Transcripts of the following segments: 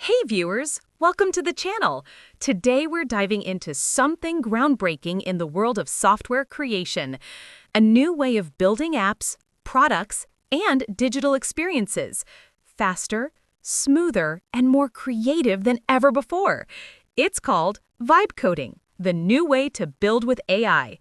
Hey viewers, welcome to the channel. Today we're diving into something groundbreaking in the world of software creation, a new way of building apps, products, and digital experiences, faster, smoother, and more creative than ever before. It's called vibe coding, the new way to build with AI.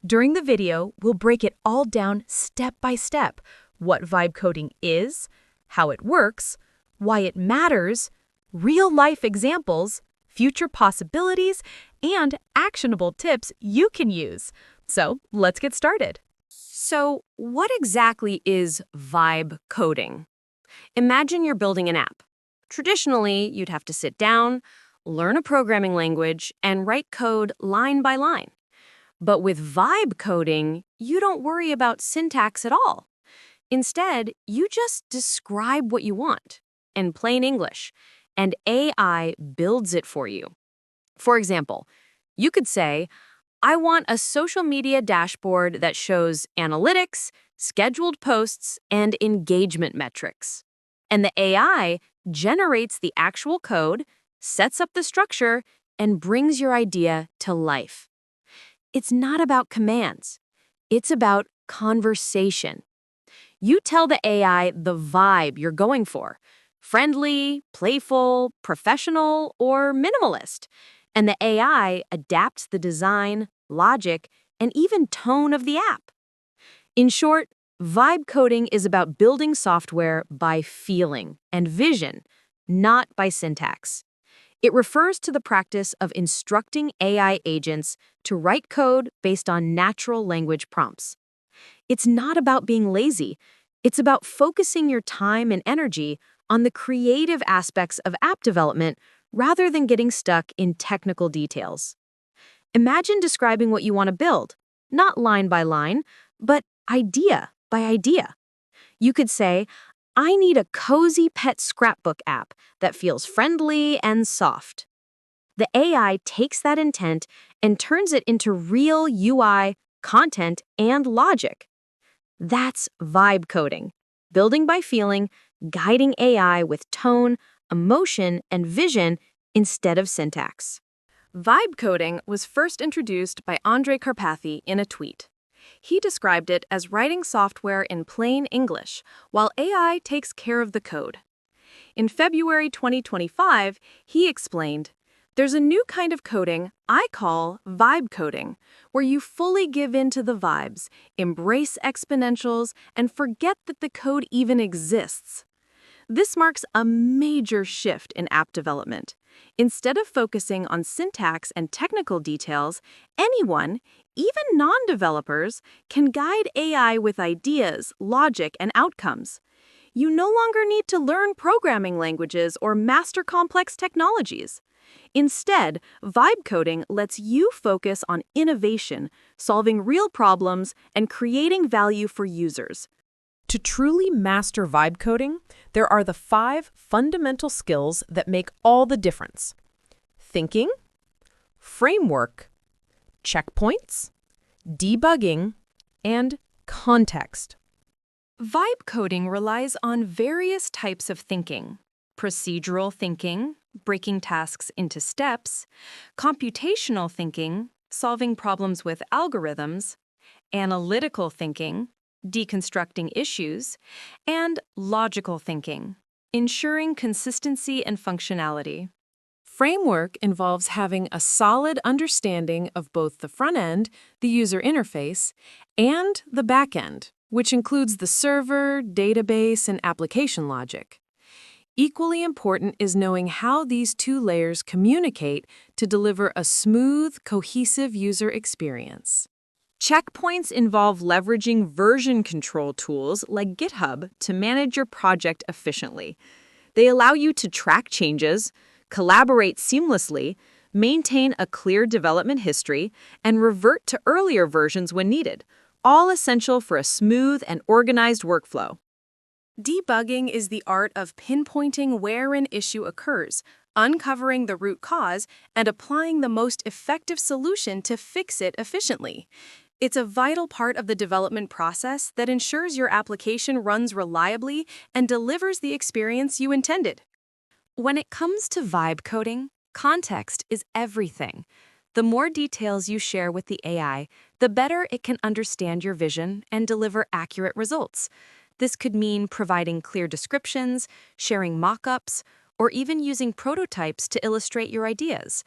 During the video, we'll break it all down step by step: what vibe coding is, how it works, why it matters, real-life examples, future possibilities, and actionable tips you can use. So let's get started. So, what exactly is vibe coding? Imagine you're building an app. Traditionally, you'd have to sit down, learn a programming language, and write code line by line. But with vibe coding, you don't worry about syntax at all. Instead, you just describe what you want in plain English, and AI builds it for you. For example, you could say, I want a social media dashboard that shows analytics, scheduled posts, and engagement metrics. And the AI generates the actual code, sets up the structure, and brings your idea to life. It's not about commands. It's about conversation. You tell the AI the vibe you're going for: friendly, playful, professional, or minimalist. And the AI adapts the design, logic, and even tone of the app. In short, vibe coding is about building software by feeling and vision, not by syntax. It refers to the practice of instructing AI agents to write code based on natural language prompts. It's not about being lazy. It's about focusing your time and energy on the creative aspects of app development rather than getting stuck in technical details. Imagine describing what you want to build, not line by line, but idea by idea. You could say, I need a cozy pet scrapbook app that feels friendly and soft. The AI takes that intent and turns it into real UI, content, and logic. That's vibe coding, building by feeling, guiding AI with tone, emotion, and vision instead of syntax. Vibe coding was first introduced by Andrej Karpathy in a tweet. He described it as writing software in plain English, while AI takes care of the code. In February 2025, he explained, there's a new kind of coding I call vibe coding, where you fully give in to the vibes, embrace exponentials, and forget that the code even exists. This marks a major shift in app development. Instead of focusing on syntax and technical details, anyone, even non-developers, can guide AI with ideas, logic, and outcomes. You no longer need to learn programming languages or master complex technologies. Instead, vibe coding lets you focus on innovation, solving real problems, and creating value for users. To truly master vibe coding, there are the 5 fundamental skills that make all the difference: thinking, framework, checkpoints, debugging, and context. Vibe coding relies on various types of thinking: procedural thinking, breaking tasks into steps; computational thinking, solving problems with algorithms; analytical thinking, deconstructing issues; and logical thinking, ensuring consistency and functionality. Framework involves having a solid understanding of both the front end, the user interface, and the back end, which includes the server, database, and application logic. Equally important is knowing how these 2 layers communicate to deliver a smooth, cohesive user experience. Checkpoints involve leveraging version control tools like GitHub to manage your project efficiently. They allow you to track changes, collaborate seamlessly, maintain a clear development history, and revert to earlier versions when needed, all essential for a smooth and organized workflow. Debugging is the art of pinpointing where an issue occurs, uncovering the root cause, and applying the most effective solution to fix it efficiently. It's a vital part of the development process that ensures your application runs reliably and delivers the experience you intended. When it comes to vibe coding, context is everything. The more details you share with the AI, the better it can understand your vision and deliver accurate results. This could mean providing clear descriptions, sharing mock-ups, or even using prototypes to illustrate your ideas.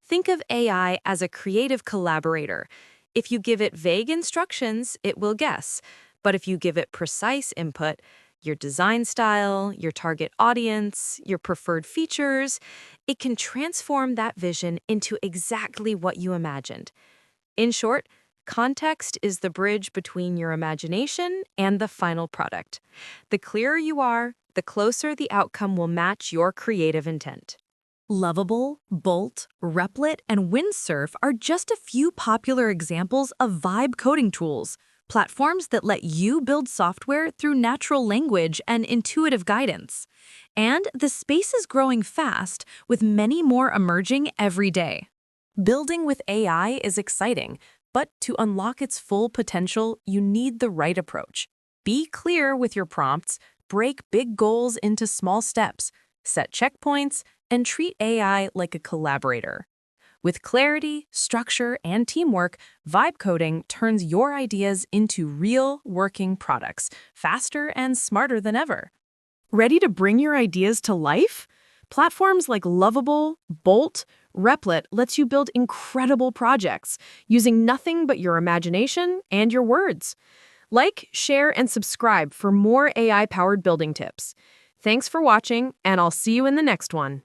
Think of AI as a creative collaborator. If you give it vague instructions, it will guess. But if you give it precise input, your design style, your target audience, your preferred features, it can transform that vision into exactly what you imagined. In short, context is the bridge between your imagination and the final product. The clearer you are, the closer the outcome will match your creative intent. Lovable, Bolt, Replit, and Windsurf are just a few popular examples of vibe coding tools, platforms that let you build software through natural language and intuitive guidance. And the space is growing fast, with many more emerging every day. Building with AI is exciting, but to unlock its full potential, you need the right approach. Be clear with your prompts, break big goals into small steps, set checkpoints, and treat AI like a collaborator. With clarity, structure, and teamwork, vibe coding turns your ideas into real working products, faster and smarter than ever. Ready to bring your ideas to life? Platforms like Lovable, Bolt, Replit lets you build incredible projects using nothing but your imagination and your words. Like, share, and subscribe for more AI-powered building tips. Thanks for watching, and I'll see you in the next one.